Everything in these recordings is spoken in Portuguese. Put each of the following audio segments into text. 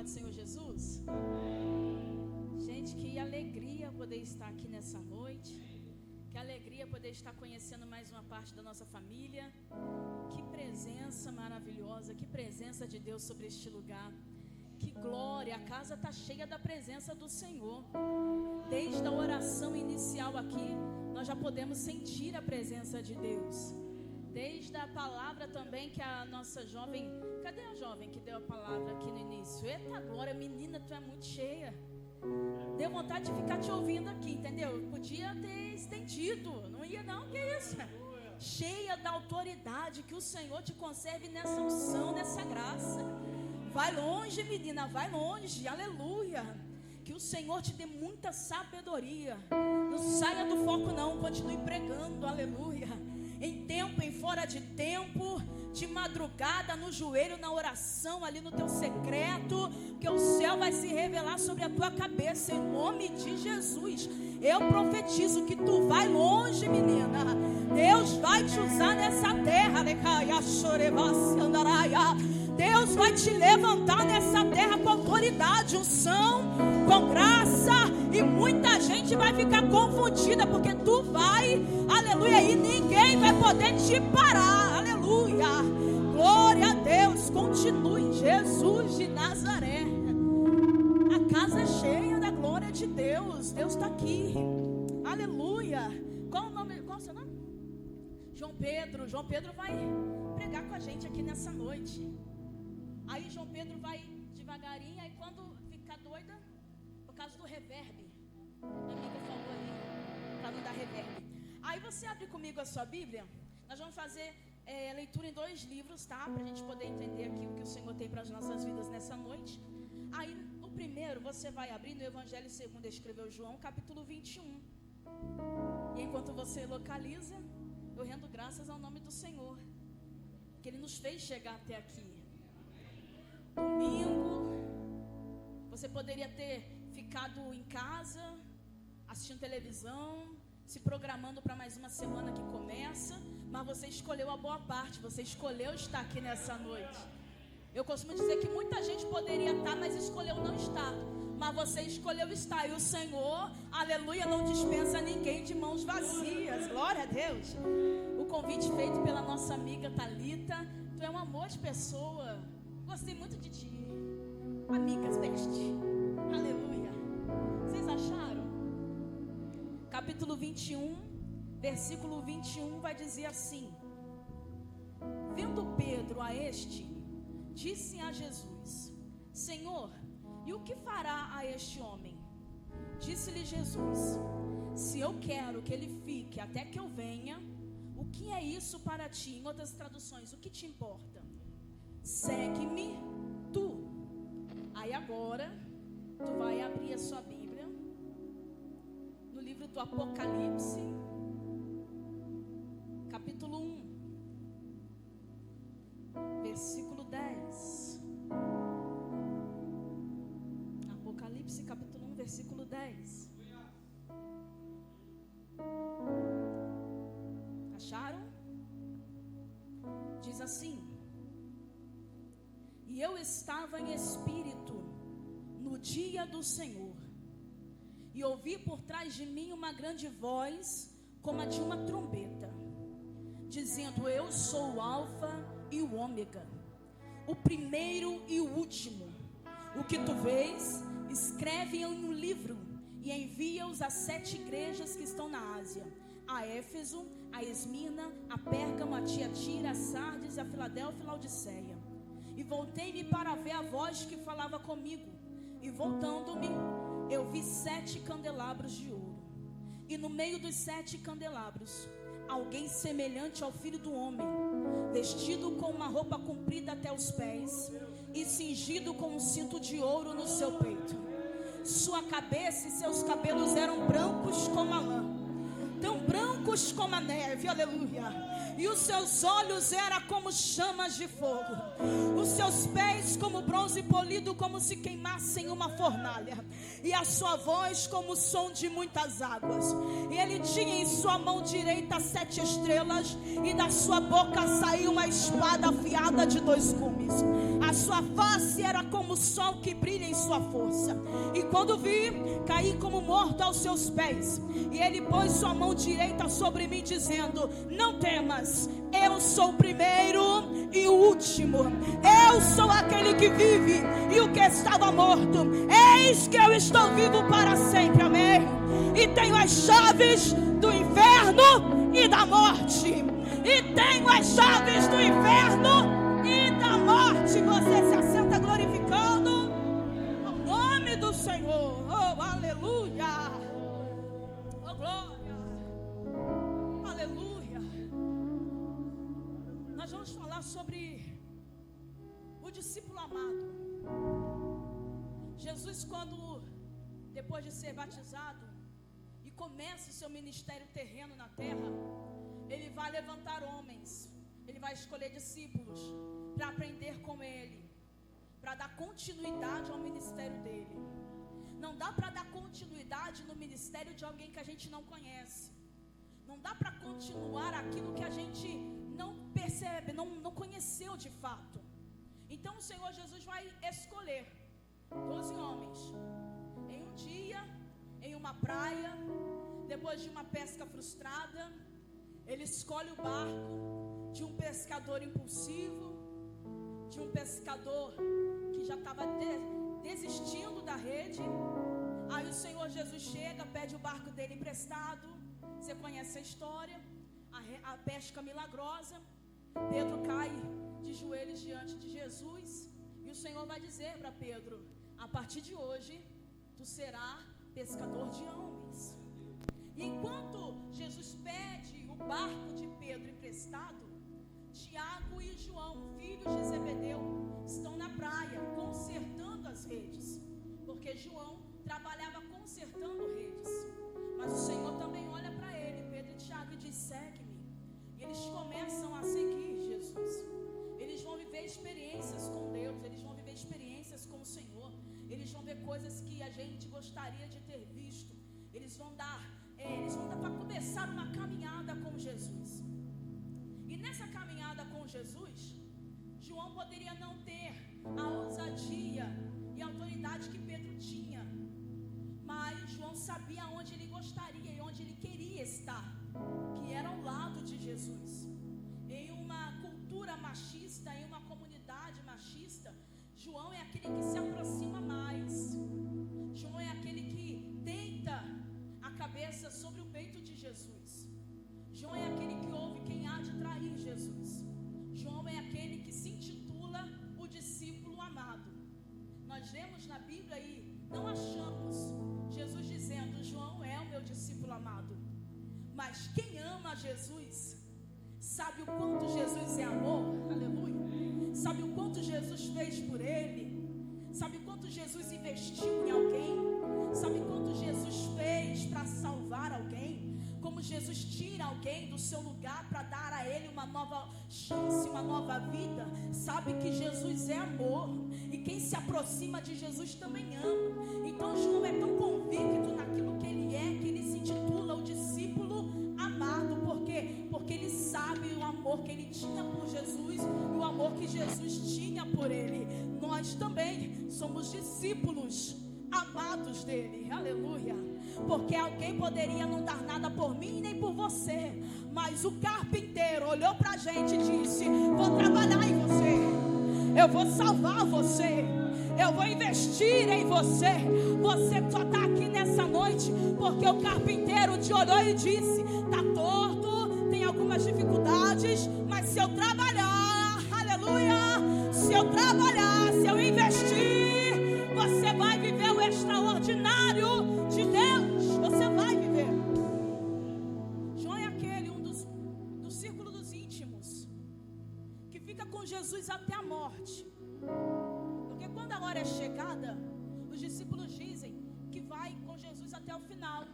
do Senhor Jesus? Gente, que alegria poder estar aqui nessa noite. Que alegria poder estar conhecendo mais uma parte da nossa família. Que presença maravilhosa, que presença de Deus sobre este lugar. Que glória, a casa está cheia da presença do Senhor. Desde a oração inicial aqui, nós já podemos sentir a presença de Deus. Desde a palavra também que a nossa jovem... Cadê a jovem que deu a palavra aqui no início? Eita glória, menina, tu é muito cheia. Deu vontade de ficar te ouvindo aqui, entendeu? Podia ter estendido, não ia não, que isso? Cheia da autoridade, que o Senhor te conserve nessa unção, nessa graça. Vai longe, menina, vai longe, aleluia. Que o Senhor te dê muita sabedoria. Não saia do foco não, continue pregando, aleluia. Em tempo, em fora de tempo, de madrugada, no joelho, na oração, ali no teu secreto, que o céu vai se revelar sobre a tua cabeça, em nome de Jesus. Eu profetizo que tu vai longe, menina. Deus vai te usar nessa terra. Deus vai te levantar nessa terra com autoridade, unção, com graça. E muita gente vai ficar confundida, porque tu vai, aleluia, e ninguém vai poder te parar, aleluia. Glória a Deus, continue, Jesus de Nazaré. A casa é cheia da glória de Deus. Deus está aqui, aleluia. Qual o nome? Qual o seu nome? João Pedro. João Pedro vai pregar com a gente aqui nessa noite. Aí João Pedro vai devagarinho. Aí quando ficar doida, por causa do reverb, minha amiga falou ali, para não dar reverb. Aí você abre comigo a sua Bíblia. Nós vamos fazer leitura em 2 livros, tá? Para a gente poder entender aqui o que o Senhor tem para as nossas vidas nessa noite. Aí no primeiro você vai abrir no Evangelho segundo escreveu João, capítulo 21. E enquanto você localiza, eu rendo graças ao nome do Senhor, que Ele nos fez chegar até aqui. Domingo, você poderia ter ficado em casa, assistindo televisão, se programando para mais uma semana que começa, mas você escolheu a boa parte, você escolheu estar aqui nessa noite. Eu costumo dizer que muita gente poderia estar, mas escolheu não estar. Mas você escolheu estar, e o Senhor, aleluia, não dispensa ninguém de mãos vazias. Glória a Deus. O convite feito pela nossa amiga Thalita. Tu é um amor de pessoa. Gostei muito de ti. Amigas, best. Aleluia. Vocês acharam? Capítulo 21, versículo 21 vai dizer assim: Vendo Pedro a este, disse a Jesus: Senhor, e o que fará a este homem? Disse-lhe Jesus: Se eu quero que ele fique até que eu venha, o que é isso para ti? Em outras traduções, o que te importa? Segue-me tu. Aí agora, tu vai abrir a sua Bíblia no livro do Apocalipse, capítulo 1, versículo 10. Apocalipse, capítulo 1, versículo 10. Acharam? Diz assim: E eu estava em espírito no dia do Senhor, e ouvi por trás de mim uma grande voz, como a de uma trombeta, dizendo: Eu sou o Alfa e o Ômega, o primeiro e o último. O que tu vês, escreve em um livro e envia-os às 7 igrejas que estão na Ásia: a Éfeso, a Esmirna, a Pérgamo, a Tiatira, a Sardes, a Filadélfia e a Laodiceia. E voltei-me para ver a voz que falava comigo, e voltando-me, eu vi 7 candelabros de ouro, e no meio dos 7 candelabros, alguém semelhante ao Filho do Homem, vestido com uma roupa comprida até os pés, e cingido com um cinto de ouro no seu peito. Sua cabeça e seus cabelos eram brancos como a lã, tão brancos como a neve, aleluia. E os seus olhos eram como chamas de fogo, os seus pés como bronze polido, como se queimassem uma fornalha, e a sua voz como o som de muitas águas. E ele tinha em sua mão direita 7 estrelas, e da sua boca saiu uma espada afiada de 2 gumes. A sua face era como o sol que brilha em sua força. E quando vi, caí como morto aos seus pés. E ele pôs sua mão direita sobre mim, dizendo: não temas, eu sou o primeiro e o último. Eu sou aquele que vive e o que estava morto. Eis que eu estou vivo para sempre, amém. E tenho as chaves do inferno e da morte. E tenho as chaves do inferno e da morte. Você se assenta glorificando o nome do Senhor. Oh, aleluia. Oh, glória. Aleluia. Nós vamos falar sobre o discípulo amado. Jesus, quando depois de ser batizado e começa o seu ministério terreno na terra, ele vai levantar homens, ele vai escolher discípulos para aprender com ele, para dar continuidade ao ministério dele. Não dá para dar continuidade no ministério de alguém que a gente não conhece. Não dá para continuar aquilo que a gente não percebe, não conheceu de fato. Então o Senhor Jesus vai escolher 12 homens em um dia, em uma praia, depois de uma pesca frustrada. Ele escolhe o barco de um pescador impulsivo, de um pescador que já estava desistindo da rede. Aí o Senhor Jesus chega, pede o barco dele emprestado. Você conhece a história, a pesca milagrosa. Pedro cai de joelhos diante de Jesus, e o Senhor vai dizer para Pedro: a partir de hoje tu serás pescador de homens. E enquanto Jesus pede o barco de Pedro emprestado, Tiago e João, filhos de Zebedeu, estão na praia consertando as redes, porque João trabalhava consertando redes. Mas o Senhor também olha para ele, Pedro e Tiago, e diz: segue-me. E eles começam a seguir Jesus. Eles vão viver experiências com Deus, eles vão viver experiências com o Senhor. Eles vão ver coisas que a gente gostaria de ter visto. Eles vão dar para começar uma caminhada com Jesus. E nessa caminhada com Jesus, João poderia não ter a ousadia e a autoridade que Pedro tinha, mas João sabia onde ele gostaria e onde ele queria estar, que era ao lado de Jesus. Em uma cultura machista, em uma comunidade machista, João é aquele que se aproxima mais. João é aquele que deita a cabeça sobre o peito de Jesus. João é aquele que ouve quem há de trair Jesus. João é aquele que se intitula o discípulo amado. Nós lemos na Bíblia e não achamos Jesus dizendo: João é o meu discípulo amado. Mas quem ama Jesus sabe o quanto Jesus é amor, aleluia. Sabe o quanto Jesus fez por ele. Sabe o quanto Jesus investiu em alguém. Sabe quanto Jesus fez para salvar alguém. Como Jesus tira alguém do seu lugar para dar a ele uma nova chance, uma nova vida. Sabe que Jesus é amor, e quem se aproxima de Jesus também ama. Então João é tão convicto naquilo que ele é, que ele se intitula o discípulo amado. Por quê? Porque ele sabe o amor que ele tinha por Jesus e o amor que Jesus tinha por ele. Nós também somos discípulos amados dele, aleluia. Porque alguém poderia não dar nada por mim nem por você, mas o carpinteiro olhou pra gente e disse: vou trabalhar em você, eu vou salvar você, eu vou investir em você. Você só está aqui nessa noite porque o carpinteiro te olhou e disse: está torto, tem algumas dificuldades, mas se eu trabalhar, aleluia, se eu trabalhar, se eu investir, você vai viver o extraordinário de Deus. Você vai viver. João é aquele, um do círculo dos íntimos, que fica com Jesus até a morte. Porque quando a hora é chegada, os discípulos dizem que vai com Jesus até o final.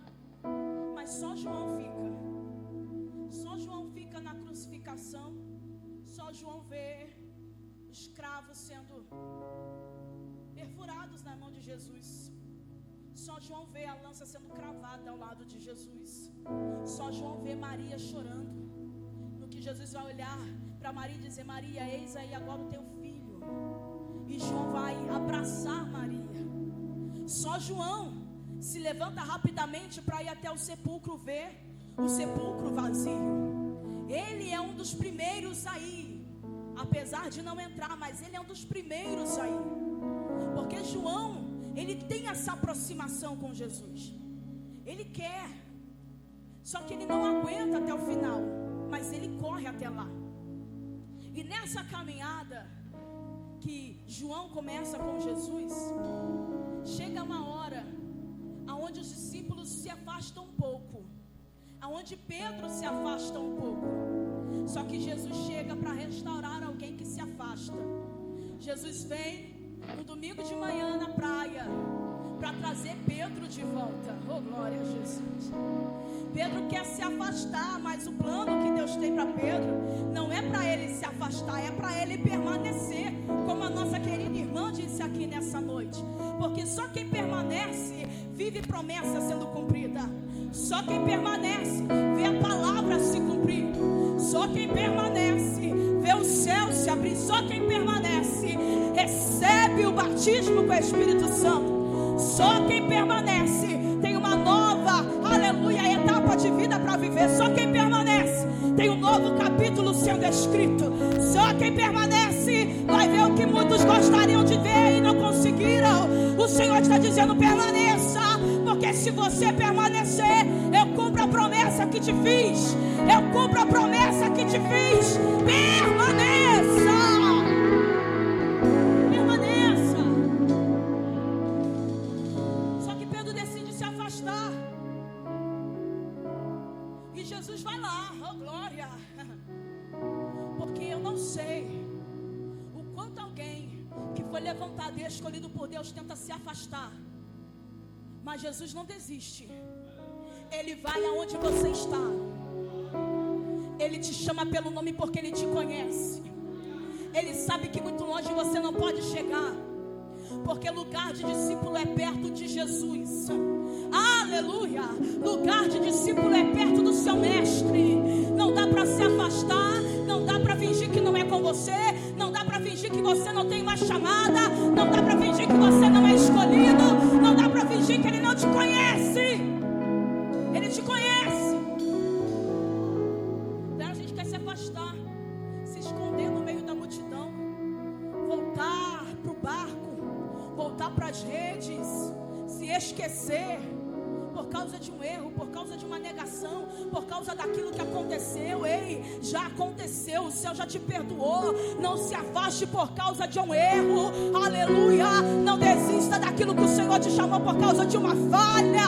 Mas só João fica. Só João fica na crucificação. Só João vê os cravos sendo perfurados na mão de Jesus. Só João vê a lança sendo cravada ao lado de Jesus. Só João ver Maria chorando. No que Jesus vai olhar para Maria e dizer: Maria, eis aí agora o teu filho. E João vai abraçar Maria. Só João se levanta rapidamente para ir até o sepulcro ver o sepulcro vazio. Ele é um dos primeiros aí, apesar de não entrar, mas ele é um dos primeiros aí, porque João, ele tem essa aproximação com Jesus. Ele quer, só que ele não aguenta até o final, mas ele corre até lá. E nessa caminhada que João começa com Jesus, chega uma hora aonde os discípulos se afastam um pouco, aonde Pedro se afasta um pouco. Só que Jesus chega para restaurar alguém que se afasta. Jesus vem no domingo de manhã na praia para trazer Pedro de volta. Oh, glória a Jesus. Pedro quer se afastar, mas o plano que Deus tem para Pedro não é para ele se afastar, é para ele permanecer, como a nossa querida irmã disse aqui nessa noite. Porque só quem permanece vive promessa sendo cumprida. Só quem permanece vê a palavra se cumprir. Só quem permanece vê o céu se abrir. Só quem permanece recebe o batismo com o Espírito Santo. Só quem permanece tem uma nova, aleluia, etapa de vida para viver. Só quem permanece tem um novo capítulo sendo escrito. Só quem permanece vai ver o que muitos gostariam de ver e não conseguiram. O Senhor está dizendo: permaneça, porque se você permanecer, eu cumpro a promessa que te fiz. Eu cumpro a promessa que te fiz. Permaneça. Permaneça. Só que Pedro decide se afastar. E Jesus vai lá, oh glória. Porque eu não sei o quanto alguém que foi levantado e escolhido por Deus tenta se afastar. Mas Jesus não desiste. Ele vai aonde você está. Ele te chama pelo nome porque Ele te conhece. Ele sabe que muito longe você não pode chegar, porque lugar de discípulo é perto de Jesus. Aleluia. Lugar de discípulo é perto do seu mestre. Não dá para se afastar. Não dá para fingir que não é com você. Não dá para fingir que você não tem uma chamada. Não dá para fingir que você não é escolhido. Não dá para fingir que Ele não te conhece. Ele te conhece. Então a gente quer se afastar, se esconder no meio da multidão, voltar para o barco, voltar para as redes, se esquecer por causa de um erro, por causa de uma negação, por causa daquilo que aconteceu. Ei, já aconteceu, o céu já te perdoou. Não se afaste por causa de um erro, aleluia. Não desista daquilo que o Senhor te chamou por causa de uma falha.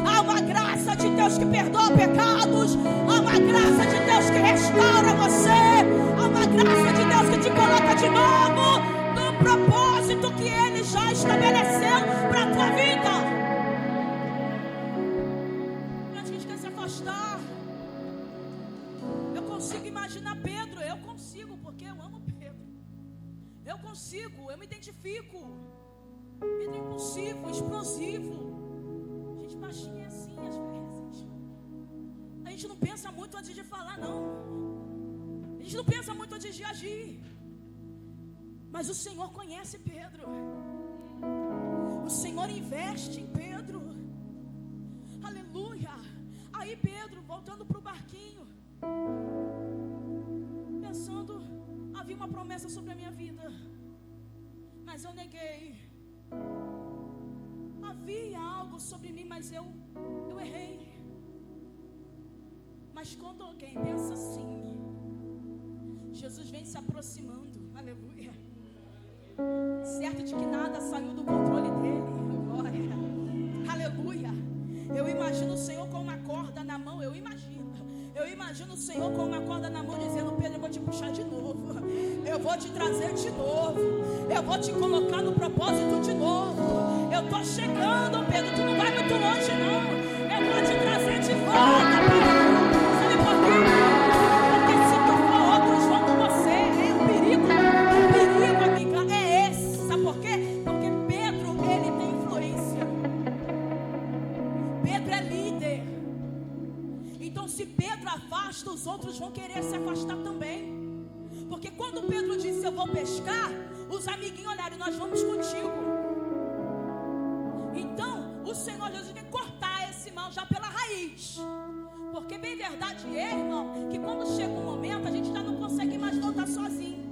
Há uma graça de Deus que perdoa pecados. Há uma graça de Deus que restaura você. Há uma graça de Deus que te coloca de novo no propósito que Ele já estabeleceu para a tua vida. Eu consigo imaginar Pedro. Eu consigo, porque eu amo Pedro. Eu consigo, eu me identifico. Pedro é impulsivo, explosivo. A gente baixinha é assim às vezes. A gente não pensa muito antes de falar, não. A gente não pensa muito antes de agir. Mas o Senhor conhece Pedro. O Senhor investe em Pedro. Aleluia. Aí Pedro, voltando para o barquinho, pensando, havia uma promessa sobre a minha vida, mas eu neguei. Havia algo sobre mim, mas eu errei. Mas quando alguém pensa assim, Jesus vem se aproximando, aleluia, certo de que nada saiu do controle dele, glória, aleluia. Eu imagino o Senhor com uma corda na mão. Eu imagino o Senhor com uma corda na mão dizendo: Pedro, eu vou te puxar de novo. Eu vou te trazer de novo. Eu vou te colocar no propósito de novo. Eu estou chegando, Pedro. Tu não vai muito longe, não. Eu vou te trazer de volta, Pedro. Sabe por quê? Porque se tu for, outros vão com você. É o perigo, amiga. É esse. Sabe por quê? Porque Pedro, ele tem influência. Pedro é líder. Então Então, se Pedro afasta, os outros vão querer se afastar também. Porque quando Pedro disse: eu vou pescar, os amiguinhos olharam: nós vamos contigo. Então, o Senhor Jesus quer cortar esse mal já pela raiz. Porque bem verdade é, irmão, que quando chega um momento, a gente já não consegue mais voltar sozinho.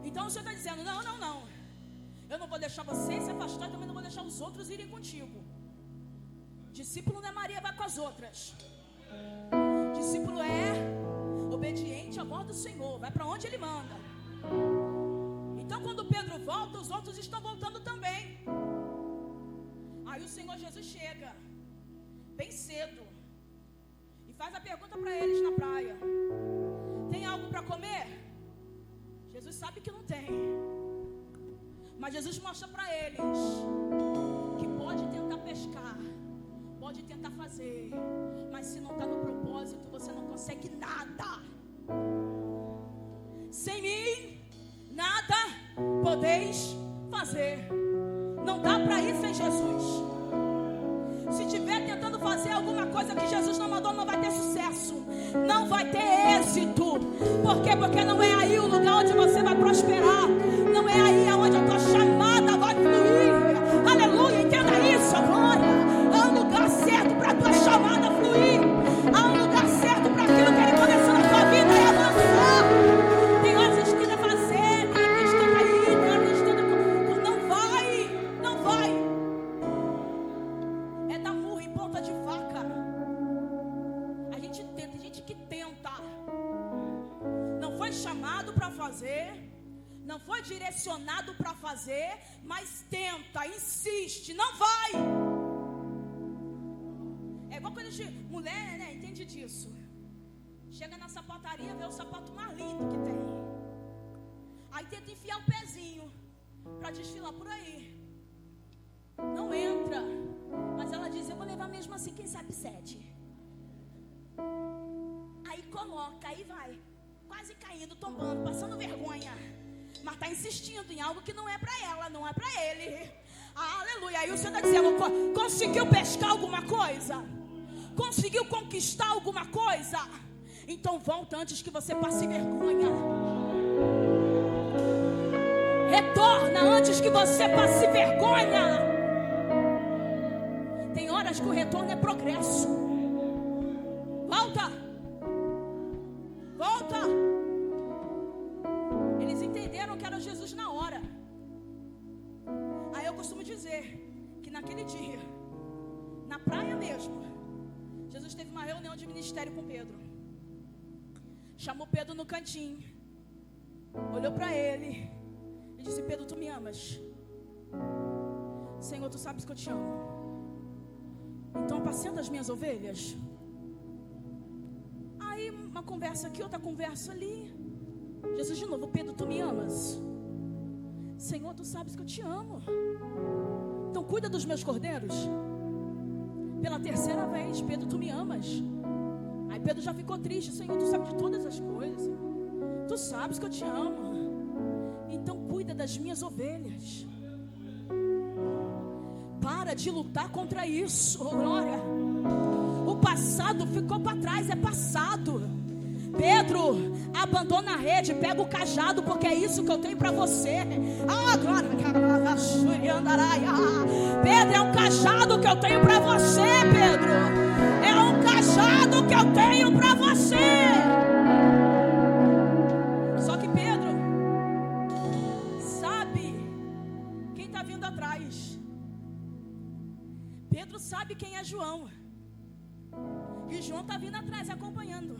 Então o Senhor está dizendo: não, eu não vou deixar você se afastar, e também não vou deixar os outros irem contigo. Discípulo não é Maria, vai com as outras. Discípulo é obediente à voz do Senhor, vai para onde Ele manda. Então quando Pedro volta, os outros estão voltando também. Aí o Senhor Jesus chega bem cedo e faz a pergunta para eles na praia: tem algo para comer? Jesus sabe que não tem, mas Jesus mostra para eles que pode tentar pescar, pode tentar fazer, mas se não está no propósito, você não consegue nada. Sem mim, nada podeis fazer. Não dá para ir sem Jesus. Se estiver tentando fazer alguma coisa que Jesus não mandou, não vai ter sucesso, não vai ter êxito. Por quê? Porque não é aí o lugar onde você vai prosperar, não é aí onde a tua chamada vai fluir. Aleluia, entenda isso, glória. Há um lugar certo para a tua chamada fluir, há um lugar certo para aquilo que Ele começou na tua vida e avançar. Tem horas que tenta fazer, tem horas que tenta ir, tem horas que tenta... Não vai. É dar murro em ponta de faca. A gente tenta, tem gente que tenta. Não foi chamado para fazer, não foi direcionado para fazer, mas tenta, insiste, não vai. É igual quando a gente, mulher, né, entende disso. Chega na sapataria, vê o sapato mais lindo que tem. Aí tenta enfiar o pezinho para desfilar por aí. Não entra. Mas ela diz: eu vou levar mesmo assim, quem sabe 7. Aí coloca, aí vai, quase caindo, tombando, passando vergonha. Mas está insistindo em algo que não é para ela, não é para ele. Aleluia. Aí o Senhor está dizendo: conseguiu pescar alguma coisa? Conseguiu conquistar alguma coisa? Então volta antes que você passe vergonha. Retorna antes que você passe vergonha. Tem horas que o retorno é progresso. Volta. Eles entenderam que era Jesus na hora. Aí eu costumo dizer que naquele dia, na praia mesmo, Jesus teve uma reunião de ministério com Pedro. Chamou Pedro no cantinho, olhou para ele e disse: Pedro, tu me amas? Senhor, tu sabes que eu te amo. Então apacenta as minhas ovelhas. Aí uma conversa aqui, outra conversa ali. Jesus de novo: Pedro, tu me amas? Senhor, tu sabes que eu te amo. Então cuida dos meus cordeiros. Pela terceira vez: Pedro, tu me amas? Aí Pedro já ficou triste: Senhor, tu sabes de todas as coisas, tu sabes que eu te amo. Então cuida das minhas ovelhas. Para de lutar contra isso, oh glória. O passado ficou para trás, é passado. Pedro, abandona a rede, pega o cajado, porque é isso que eu tenho para você. Glória. Pedro, é um cajado que eu tenho para você, Pedro. É um cajado que eu tenho para você. Só que Pedro sabe quem está vindo atrás. Pedro sabe quem é João. E João está vindo atrás, acompanhando.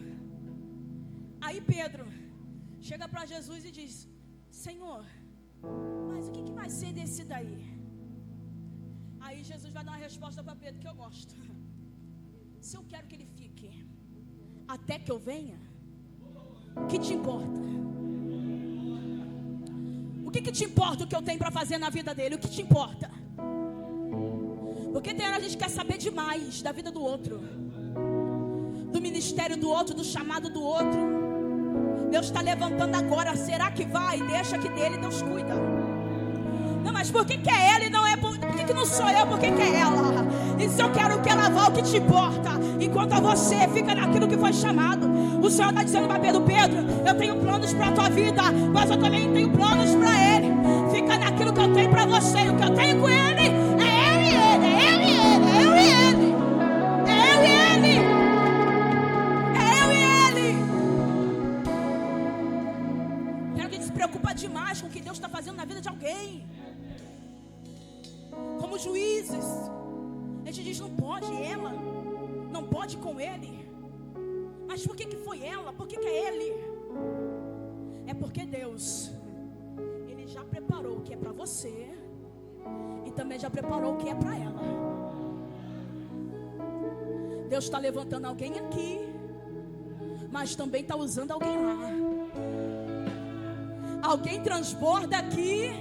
Aí Pedro chega para Jesus e diz: Senhor, mas o que vai ser desse daí? Aí Jesus vai dar uma resposta para Pedro que eu gosto: se eu quero que ele fique até que eu venha, o que te importa? O que te importa o que eu tenho para fazer na vida dele? O que te importa? Porque tem hora a gente quer saber demais da vida do outro, do ministério do outro, do chamado do outro. Deus está levantando agora, será que vai? Deixa que dele Deus cuida. Não, mas por que é ela e não é por que não sou eu? Por que é ela? E se eu quero que ela vá, o que te importa? Enquanto você fica naquilo que foi chamado. O Senhor está dizendo para Pedro: eu tenho planos para a tua vida, mas eu também tenho planos para ele. Fica naquilo que eu tenho para você. E o que eu tenho com ele é ele e ele, é ele e ele, é eu e ele. É eu e ele. É eu e ele. Quero que a gente se preocupa demais com o que Deus está fazendo na vida de alguém. Como juízes, a gente diz: não pode ela, não pode com ele. Mas por que foi ela? Por que é ele? É porque Deus, Ele já preparou o que é para você e também já preparou o que é para ela. Deus está levantando alguém aqui, mas também está usando alguém lá. Alguém transborda aqui,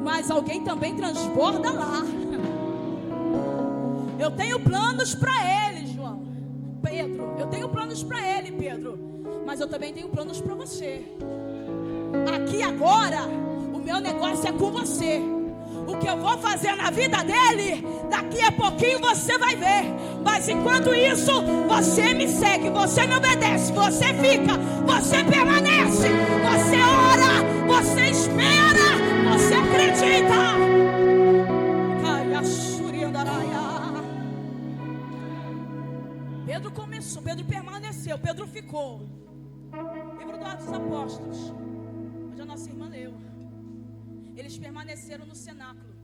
mas alguém também transborda lá. Eu tenho planos para ele, João. Pedro, eu tenho planos para ele, Pedro, mas eu também tenho planos para você. Aqui agora, o meu negócio é com você. O que eu vou fazer na vida dele, daqui a pouquinho você vai ver. Mas enquanto isso, você me segue, você me obedece, você fica, você permanece, você ora, você espera, você acredita. Pedro começou, Pedro permaneceu, Pedro ficou. Livro dos Atos dos Apóstolos, onde a nossa irmã leu. Eles permaneceram no cenáculo.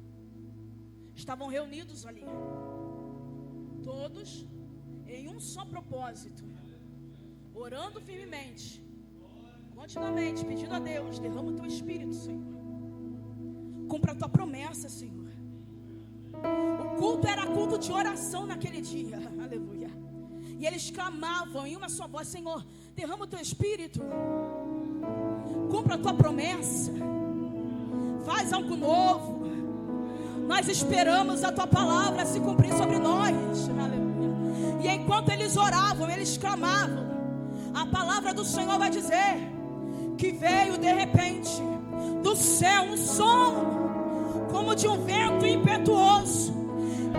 Estavam reunidos ali, todos em um só propósito, orando firmemente, continuamente, pedindo a Deus: derrama o teu Espírito, Senhor. Cumpra a tua promessa, Senhor. O culto era culto de oração naquele dia. Aleluia. E eles clamavam em uma só voz: Senhor, derrama o teu Espírito, cumpra a tua promessa, faz algo novo. Nós esperamos a tua palavra se cumprir sobre nós. Aleluia. E enquanto eles oravam, eles clamavam, a palavra do Senhor vai dizer que veio de repente do céu um som como de um vento impetuoso,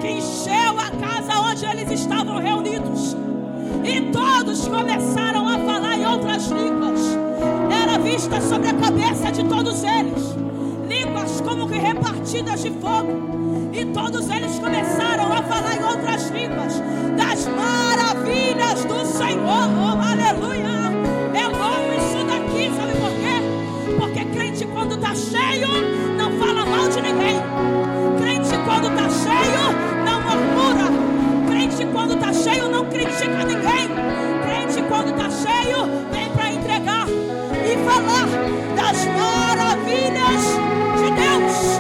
que encheu a casa onde eles estavam reunidos. E todos começaram a falar em outras línguas. Era vista sobre a cabeça de todos eles línguas como que repartidas de fogo. E todos eles começaram a falar em outras línguas das maravilhas do Senhor. Oh, aleluia. Eu amo isso daqui, sabe por quê? Porque crente, quando está cheio, não fala mal de ninguém. Crente, quando está cheio, não murmura. Crente, quando está cheio, não critica ninguém. Crente, quando está cheio, vem para entregar e falar das maravilhas de Deus.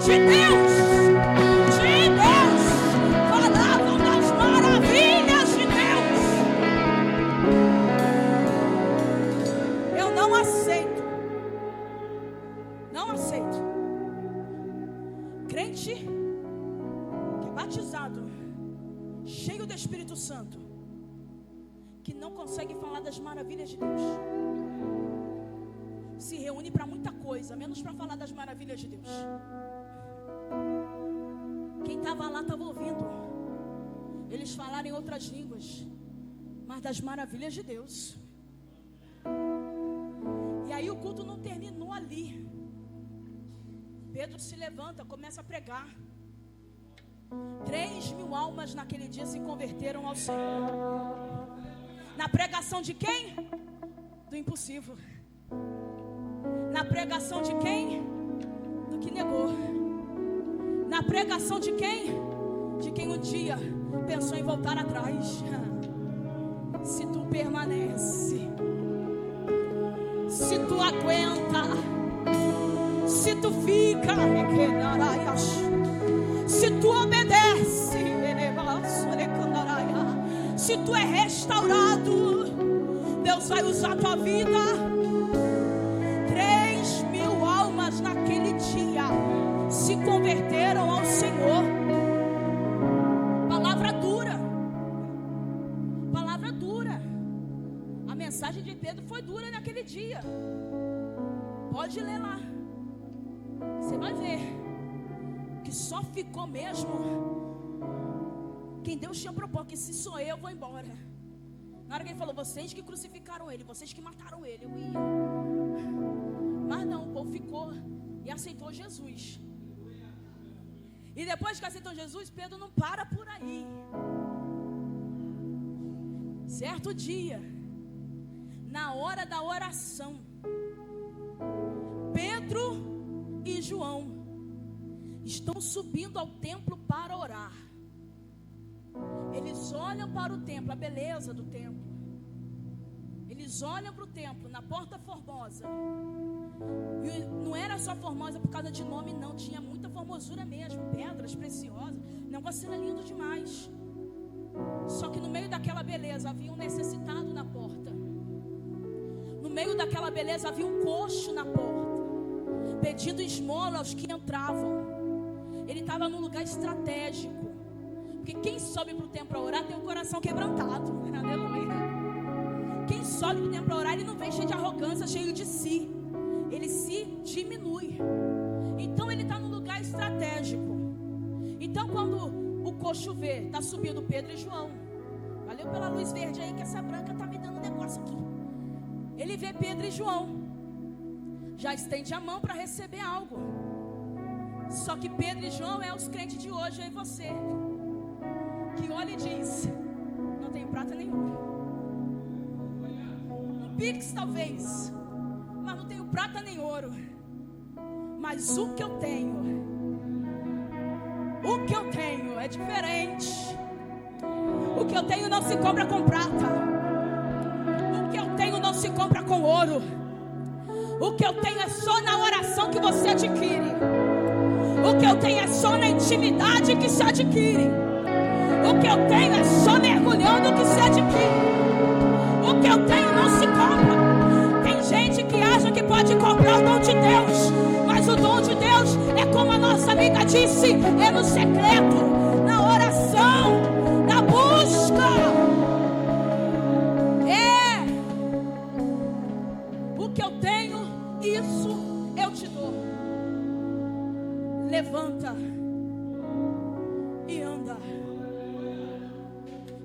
De Deus. De Deus. Falavam das maravilhas de Deus. Eu não aceito. Não aceito. Crente que é batizado, cheio do Espírito Santo, que não consegue falar das maravilhas de Deus, se reúne para muita coisa, menos para falar das maravilhas de Deus. Quem estava lá estava ouvindo eles falarem em outras línguas, mas das maravilhas de Deus. E aí o culto não terminou ali. Pedro se levanta, começa a pregar. 3.000 almas naquele dia se converteram ao Senhor. Na pregação de quem? Do impossível. Na pregação de quem? Do que negou. Na pregação de quem? De quem um dia pensou em voltar atrás. Se tu permanece, se tu aguenta, se tu fica, se tu obedece, se tu é restaurado, Deus vai usar a tua vida. 3.000 almas naquele dia se converteram ao Senhor. Palavra dura. Palavra dura. A mensagem de Pedro foi dura naquele dia. Pode ler lá. Você vai ver que só ficou mesmo quem Deus tinha proposto, que se sou eu vou embora. Na hora que ele falou, vocês que crucificaram ele, vocês que mataram ele, eu ia. Mas não, o povo ficou e aceitou Jesus. E depois que aceitou Jesus, Pedro não para por aí. Certo dia, na hora da oração, Pedro e João estão subindo ao templo para orar. Eles olham para o templo, a beleza do templo. Eles olham para o templo, na Porta Formosa. E não era só formosa por causa de nome, não. Tinha muita formosura mesmo, pedras preciosas. O negócio era lindo demais. Só que no meio daquela beleza havia um necessitado na porta. No meio daquela beleza havia um coxo na porta, pedindo esmola aos que entravam. Ele estava num lugar estratégico, porque quem sobe para o templo para orar tem o coração quebrantado. Aleluia. Quem sobe para o templo para orar, ele não vem cheio de arrogância, cheio de si. Ele se diminui. Então ele está num lugar estratégico. Então quando o coxo vê, está subindo Pedro e João. Valeu pela luz verde aí, que essa branca está me dando um negócio aqui. Ele vê Pedro e João, já estende a mão para receber algo. Só que Pedro e João é os crentes de hoje, eu e você, que olha e diz, não tenho prata nem ouro. Um pix talvez, mas não tenho prata nem ouro. Mas o que eu tenho é diferente. O que eu tenho não se compra com prata. O que eu tenho não se compra com ouro. O que eu tenho é só na oração que você adquire. O que eu tenho é só na intimidade que se adquire. O que eu tenho é só mergulhando que se adquire. O que eu tenho não se compra. Tem gente que acha que pode comprar o dom de Deus, mas o dom de Deus é como a nossa amiga disse, é no secreto, na oração, na busca. É o que eu tenho, isso eu te dou. Levanta e anda.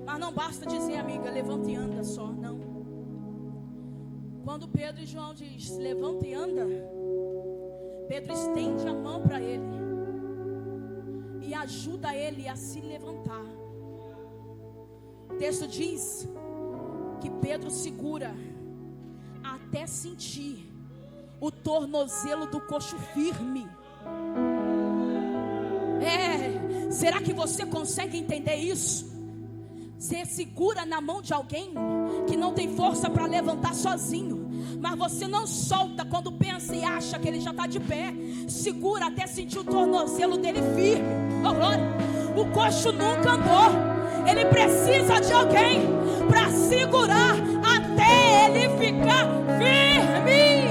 Mas não basta dizer, amiga, levanta e anda só, não. Quando Pedro e João diz, levanta e anda, Pedro estende a mão para ele e ajuda ele a se levantar. O texto diz que Pedro segura até sentir o tornozelo do coxo firme. Será que você consegue entender isso? Você segura na mão de alguém que não tem força para levantar sozinho, mas você não solta quando pensa e acha que ele já está de pé. Segura até sentir o tornozelo dele firme. Oh, glória. O coxo nunca andou. Ele precisa de alguém para segurar até ele ficar firme.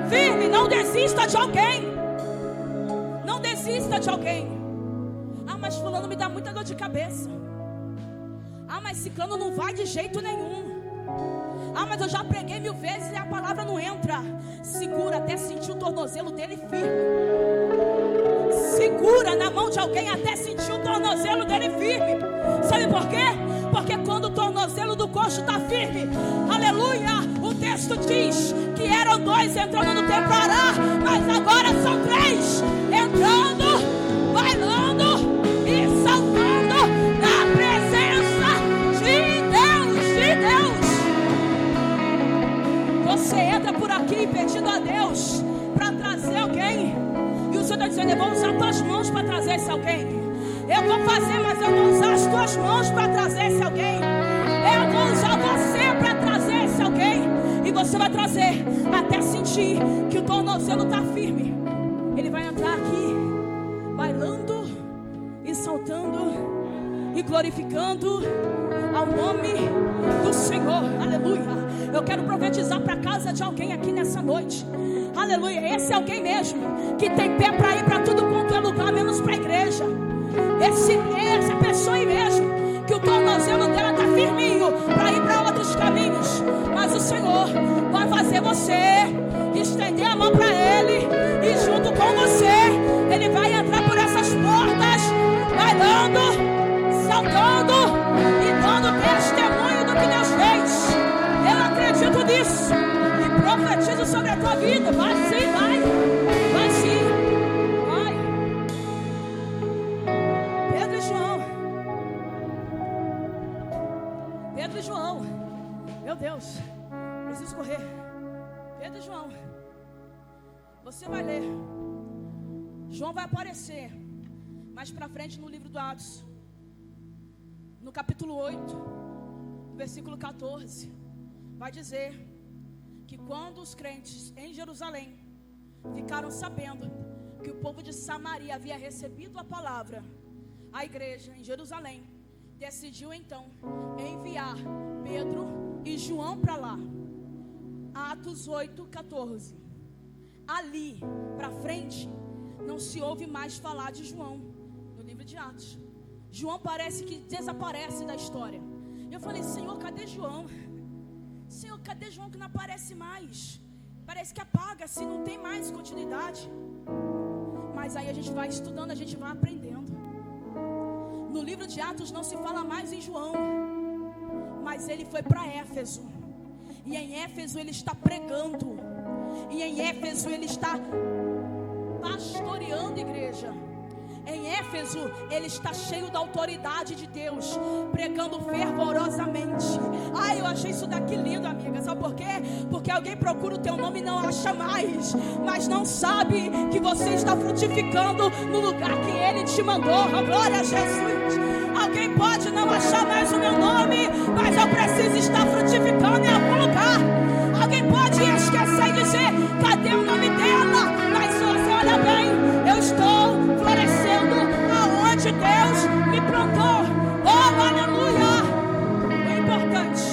Firme, não desista de alguém. Não desista de alguém. Ah, mas fulano me dá muita dor de cabeça. Ah, mas ciclano não vai de jeito nenhum. Ah, mas eu já preguei 1000 vezes e a palavra não entra. Segura até sentir o tornozelo dele firme. Segura na mão de alguém até sentir o tornozelo dele firme. Sabe por quê? Porque quando o tornozelo do coxo está firme, aleluia, o texto diz que eram 2 entrando no templo para orar, mas agora são 3 entrando, bailando e saltando na presença de Deus. Você entra por aqui pedindo a Deus para trazer alguém, e o Senhor está dizendo, eu vou usar tuas mãos para trazer esse alguém. Eu vou fazer, mas eu vou usar as tuas mãos para trazer esse alguém. Eu vou usar você para trazer esse alguém. E você vai trazer até sentir que o tornozelo está firme. Ele vai entrar aqui bailando e saltando e glorificando ao nome do Senhor. Aleluia. Eu quero profetizar para a casa de alguém aqui nessa noite. Aleluia. Esse é alguém mesmo que tem pé para ir para tudo quanto é lugar, menos para a igreja. Essa pessoa aí mesmo, que o tornozelo dela está firminho para ir para outros caminhos, mas o Senhor vai fazer você estender a mão para Ele, e junto com você vida. Vai sim, vai. Vai sim. Vai. Pedro e João. Pedro e João. Meu Deus. Preciso correr. Pedro e João. Você vai ler. João vai aparecer mais pra frente no livro do Atos. No capítulo 8, versículo 14. Vai dizer que quando os crentes em Jerusalém ficaram sabendo que o povo de Samaria havia recebido a palavra, a igreja em Jerusalém decidiu então enviar Pedro e João para lá. Atos 8, 14. Ali para frente não se ouve mais falar de João no livro de Atos. João parece que desaparece da história. Eu falei: Senhor, cadê João? Senhor, cadê João que não aparece mais? Parece que apaga-se, não tem mais continuidade. Mas aí a gente vai estudando, a gente vai aprendendo. No livro de Atos não se fala mais em João, mas ele foi para Éfeso. E em Éfeso ele está pregando. E em Éfeso ele está pastoreando a igreja. Em Éfeso, ele está cheio da autoridade de Deus, pregando fervorosamente. Ai, eu achei isso daqui lindo, amiga. Sabe por quê? Porque alguém procura o teu nome e não acha mais, mas não sabe que você está frutificando no lugar que ele te mandou. Oh, glória a Jesus. Alguém pode não achar mais o meu nome, mas eu preciso estar frutificando em algum lugar. Alguém pode esquecer e dizer: cadê o nome dela? Mas se você olha bem, eu estou florescendo aonde Deus me plantou. Oh, aleluia! O importante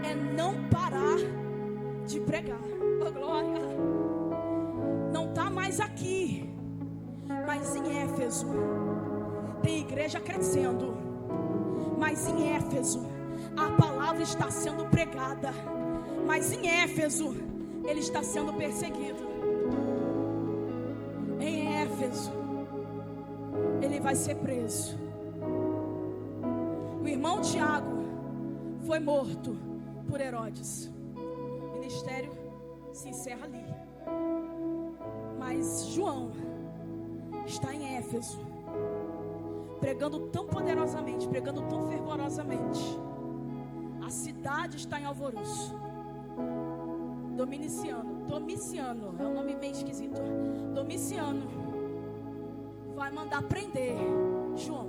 é não parar de pregar. Oh, glória! Não está mais aqui, mas em Éfeso tem igreja crescendo. Mas em Éfeso a palavra está sendo pregada. Mas em Éfeso ele está sendo perseguido. Em Éfeso ele vai ser preso. O irmão Tiago foi morto por Herodes. O ministério se encerra ali. Mas João está em Éfeso, pregando tão poderosamente, pregando tão fervorosamente. A cidade está em alvoroço. Domiciano, é um nome bem esquisito. Domiciano vai mandar prender João.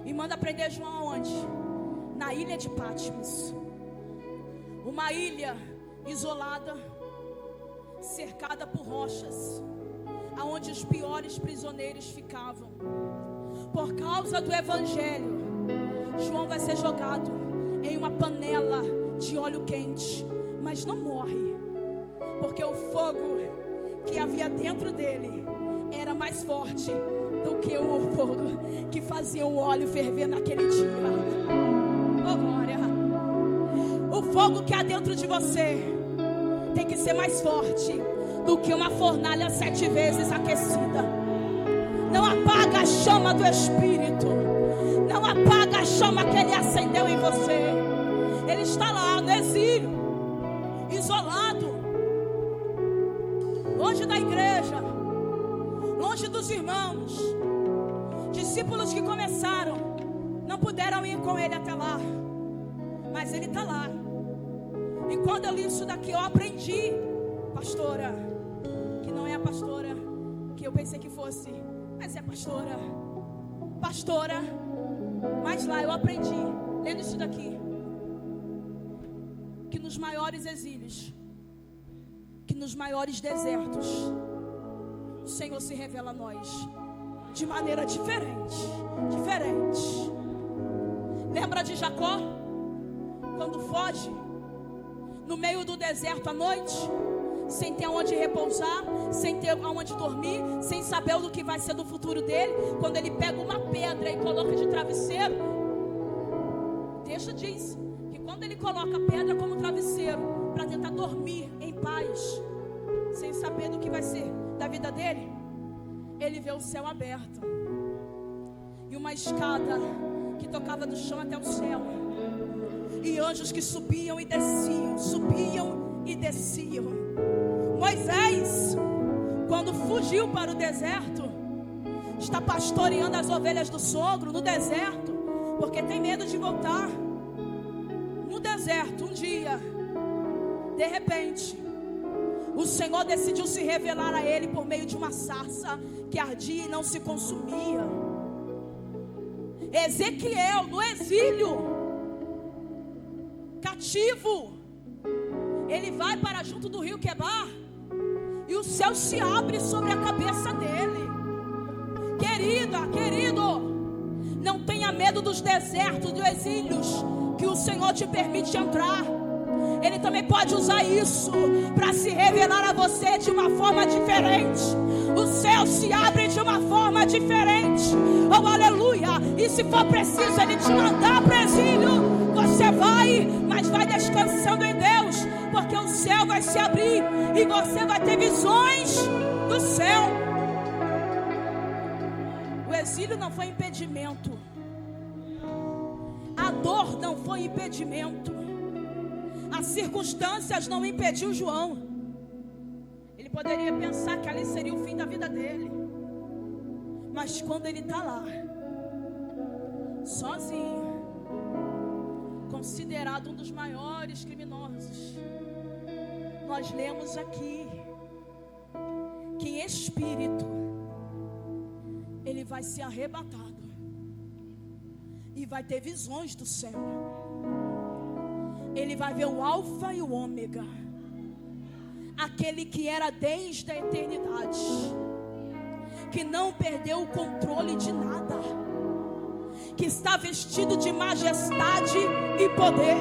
E manda prender João aonde? Na ilha de Patmos. Uma ilha isolada, cercada por rochas, aonde os piores prisioneiros ficavam. Por causa do evangelho, João vai ser jogado em uma panela de óleo quente, mas não morre, porque o fogo que havia dentro dele era mais forte do que o fogo que fazia o óleo ferver naquele dia. Oh, glória! O fogo que há dentro de você tem que ser mais forte do que uma fornalha 7 vezes aquecida. Não apaga a chama do Espírito. Não apaga a chama que Ele acendeu em você. Ele está lá no exílio, isolado, longe da igreja, longe dos irmãos. Discípulos que começaram não puderam ir com Ele até lá, mas Ele está lá. E quando eu li isso daqui, eu aprendi, pastora, que não é a pastora que eu pensei que fosse, mas é pastora, mas lá eu aprendi, lendo isso daqui, que nos maiores exílios, que nos maiores desertos, o Senhor se revela a nós de maneira diferente. Lembra de Jacó? Quando foge no meio do deserto à noite, sem ter aonde repousar, sem ter aonde dormir, sem saber o que vai ser do futuro dele. Quando ele pega uma pedra e coloca de travesseiro, o texto diz que quando ele coloca a pedra como travesseiro para tentar dormir em paz, sem saber do que vai ser da vida dele, ele vê o céu aberto e uma escada que tocava do chão até o céu, e anjos que subiam e desciam, subiam e desciam. Moisés, quando fugiu para o deserto, está pastoreando as ovelhas do sogro no deserto, porque tem medo de voltar. No deserto, um dia, de repente, o Senhor decidiu se revelar a ele por meio de uma sarça que ardia e não se consumia. Ezequiel, no exílio, cativo, ele vai para junto do rio Quebar, e o céu se abre sobre a cabeça dele. Querida, querido, não tenha medo dos desertos, dos exílios que o Senhor te permite entrar. Ele também pode usar isso para se revelar a você de uma forma diferente. O céu se abre de uma forma diferente. Oh, aleluia! E se for preciso Ele te mandar para o exílio, você vai, mas vai descansando em Deus, porque o céu vai se abrir e você vai ter visões do céu. O exílio não foi impedimento. A dor não foi impedimento. As circunstâncias não impediu João. Ele poderia pensar que ali seria o fim da vida dele. Mas quando ele está lá, sozinho, considerado um dos maiores criminosos, nós lemos aqui que em espírito ele vai ser arrebatado e vai ter visões do céu. Ele vai ver o Alfa e o Ômega, aquele que era desde a eternidade, que não perdeu o controle de nada, que está vestido de majestade e poder,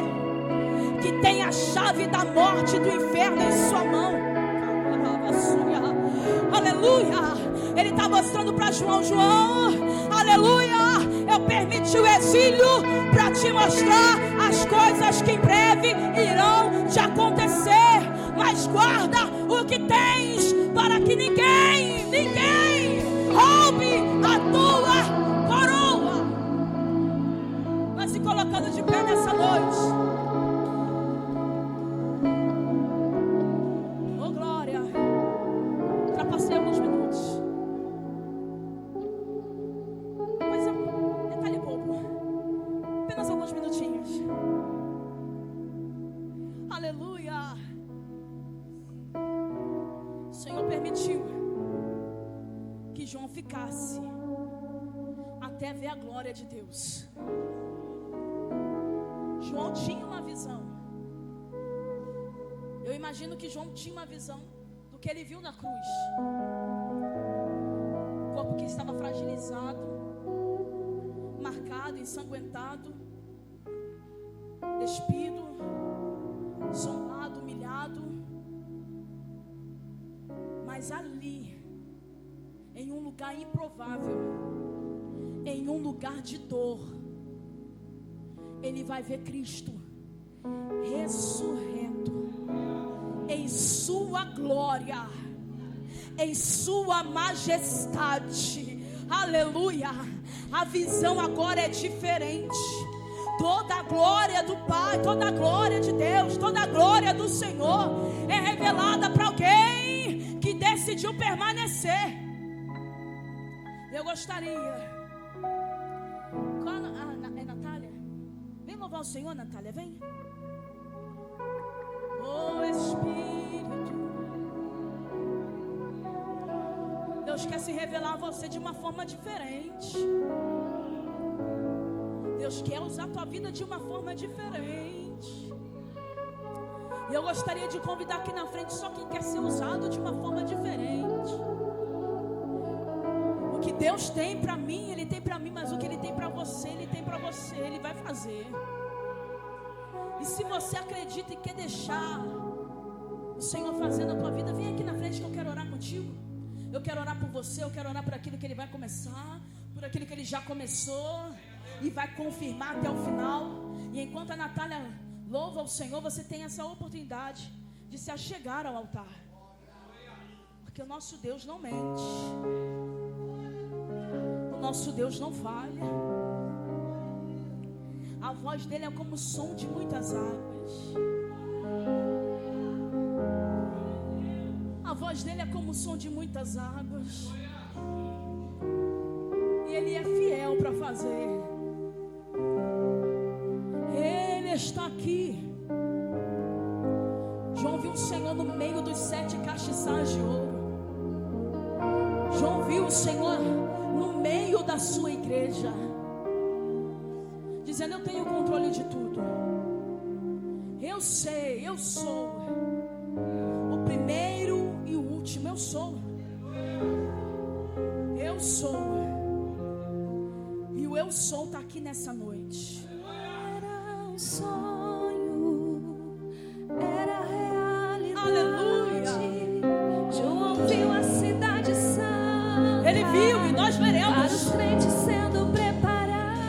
que tem a chave da morte e do inferno em sua mão. Aleluia! Ele está mostrando para João: aleluia, eu permiti o exílio para te mostrar as coisas que em breve irão te acontecer. Mas guarda o que tens, para que ninguém roube a tua coroa. Vai se colocando de pé nessa noite. Oh, glória. Ultrapassei alguns minutos. Mas é um detalhe bobo. Apenas alguns minutinhos. Aleluia. O Senhor permitiu que João ficasse até ver a glória de Deus. João tinha uma visão. Eu imagino que João tinha uma visão do que ele viu na cruz. O corpo que estava fragilizado, marcado, ensanguentado, despido, zombado, humilhado. Mas ali, em um lugar improvável, em um lugar de dor, ele vai ver Cristo ressurreto em sua glória, em sua majestade. Aleluia! A visão agora é diferente. Toda a glória do Pai, toda a glória de Deus, toda a glória do Senhor é revelada para alguém que decidiu permanecer. Eu gostaria. É Natália? Vem louvar o Senhor, Natália, vem. Oh Espírito, Deus quer se revelar a você de uma forma diferente. Deus quer usar a tua vida de uma forma diferente. E eu gostaria de convidar aqui na frente só quem quer ser usado de uma forma diferente. O que Deus tem para mim, Ele tem para mim, mas o que Ele tem para você, Ele tem para você, Ele vai fazer. E se você acredita e quer deixar o Senhor fazer na tua vida, vem aqui na frente que eu quero orar contigo. Eu quero orar por você, eu quero orar por aquilo que Ele vai começar, por aquilo que Ele já começou e vai confirmar até o final. E enquanto a Natália louva o Senhor, você tem essa oportunidade de se achegar ao altar, porque o nosso Deus não mente, o nosso Deus não falha. A voz dele é como o som de muitas águas. voz dele é como o som de muitas águas. E ele é fiel para fazer. Ele está aqui. João viu o Senhor no meio dos 7 castiçais de ouro. João viu o Senhor no meio da sua igreja, dizendo: eu tenho controle de tudo. Eu sei, eu sou o primeiro e o último. Eu sou. Eu sou. E o eu sou está aqui nessa noite. Era um sonho, era realidade. Aleluia. João viu a cidade santa. Ele viu e nós Para veremos. os crentes sendo preparada.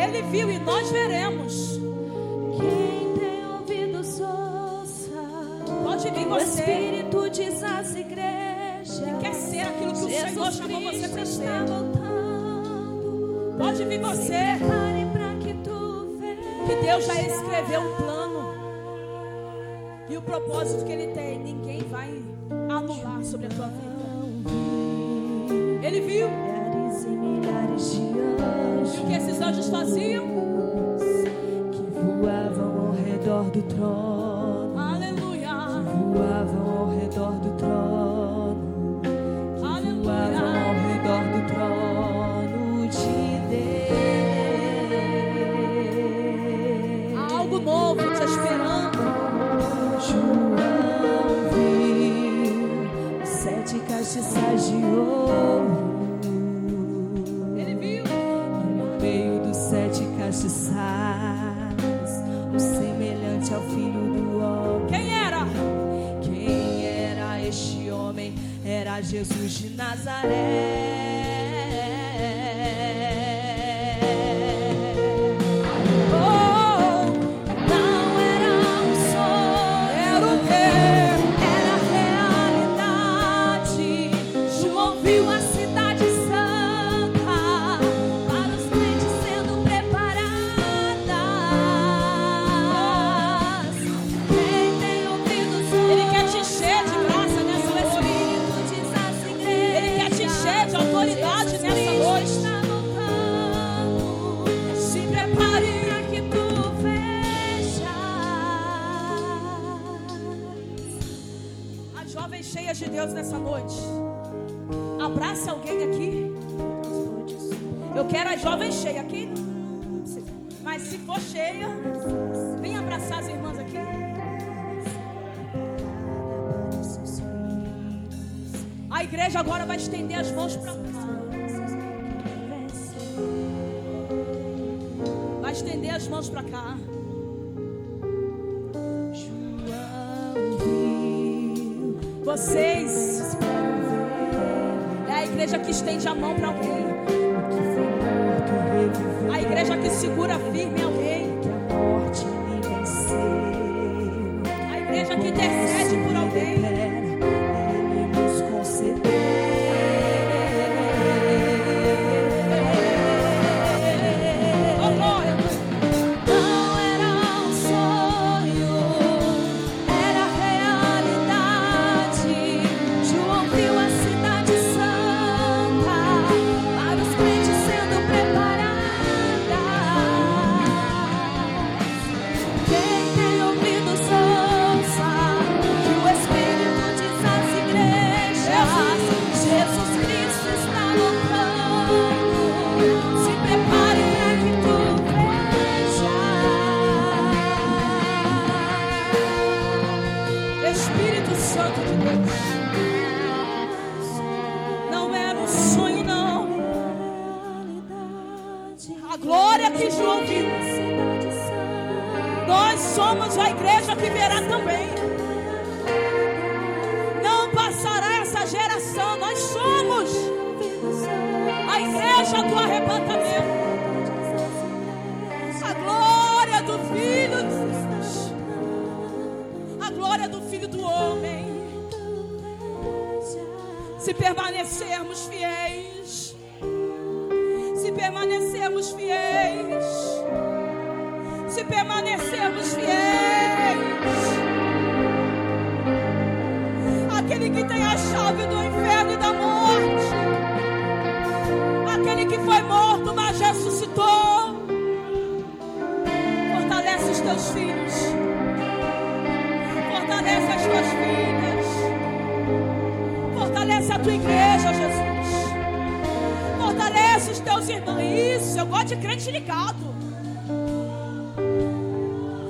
Ele viu e nós veremos. Quem tem ouvidos ouça. Pode vir O você. Espírito diz às igrejas. Quer ser aquilo que o Senhor chamou você para Cristo ser. está voltando. Pode vir você. Prepare para que tu vejas. Que Deus já escreveu um plano. E o propósito que Ele tem, ninguém vai anular sobre a tua vida. Ele viu. Milhares e milhares de anjos E o que esses anjos faziam? que voavam ao redor do trono. Aleluia. Voavam ao redor do trono. Voavam ao Aleluia. redor do trono de Deus. Há algo novo te esperando. João viu os 7 castiçais de ouro. Ele viu. E no meio dos 7 castiçais, o semelhante ao filho do homem. Quem era? Quem era este homem? Era Jesus de Nazaré. Oh, não era um sonho. Era o quê? Era realidade. João viu a cidade santa, para os crentes sendo preparadas. Quem tem ouvidos ouça. Ele quer te encher de graça nessa O noite. Espírito diz às igrejas. Ele quer te encher de autoridade Jesus nessa Cristo noite. está voltando. Se prepare. Para que tu vejas. As jovens cheias de Deus nessa noite. Abraça alguém aqui. Eu quero as jovens cheias aqui. Mas se for cheia, vem abraçar as irmãs aqui. A igreja agora vai estender as mãos para cá. Vai estender as mãos para cá. Vocês é a igreja que estende a mão para alguém. A igreja que segura firme alguém. A igreja que intercede por alguém. Ele nos concedeu. Oh, glória. Não era um sonho, era realidade. João viu a cidade santa, para os crentes sendo preparadas. Quem tem ouvidos ouça, que o Espírito diz às igrejas: Jesus Cristo está voltando. Se prepare para que tu vejas. Espírito Santo de Deus. Não era um sonho, não. A glória que João viu. Nós somos a igreja que verá também. Não passará essa geração. Nós somos a igreja do arrebatamento. A glória do Filho. A glória do Filho do Homem. Se permanecermos fiéis. Se permanecermos fiéis. Se permanecermos fiéis. A que tem a chave do inferno e da morte, aquele que foi morto, mas ressuscitou. Fortalece os teus filhos, fortalece as tuas filhas, fortalece a tua igreja, Jesus, fortalece os teus irmãos. Isso, eu gosto de crente ligado.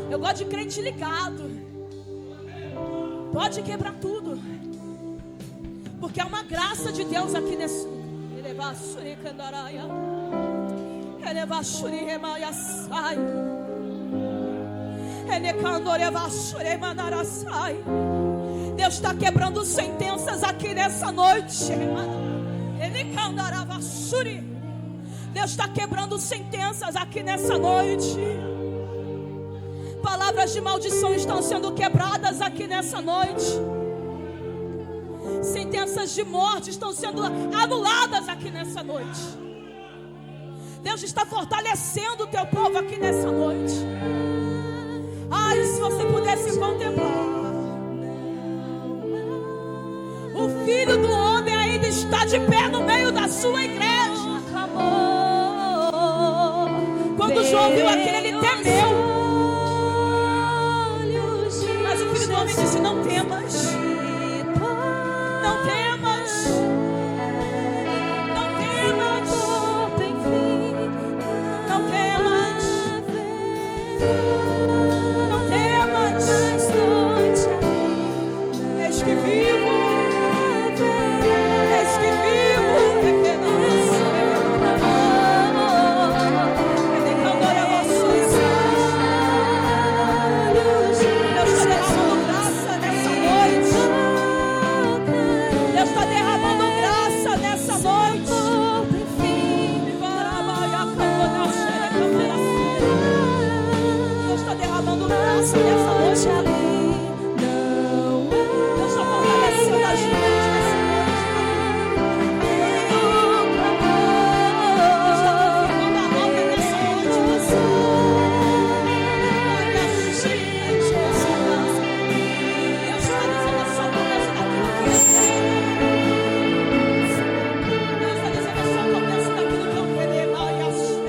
Eu gosto de crente ligado. Pode quebrar tudo, porque é uma graça de Deus aqui nesse. Deus está quebrando sentenças aqui nessa noite. Deus está quebrando sentenças aqui nessa noite. Palavras de maldição estão sendo quebradas aqui nessa noite. Sentenças de morte estão sendo anuladas aqui nessa noite. Deus está fortalecendo o teu povo aqui nessa noite. Ai, se você pudesse contemplar. O Filho do Homem ainda está de pé no meio da sua igreja. Quando João viu aquilo, ele temeu. Mas o Filho do Homem disse: não temas. Não temas. Não temas. Não temas. Não temas. Eis que vivo. Eis que vivo. Deus está derramando graça nessa noite. Deus está derramando graça nessa noite. Deus está fortalecendo as mãos nessa noite. Deus está confirmando a obra nessa noite. Deus está dizendo a sua promessa daquilo que é. Deus está dizendo a sua promessa daquilo que eu queria. Vai a chegar.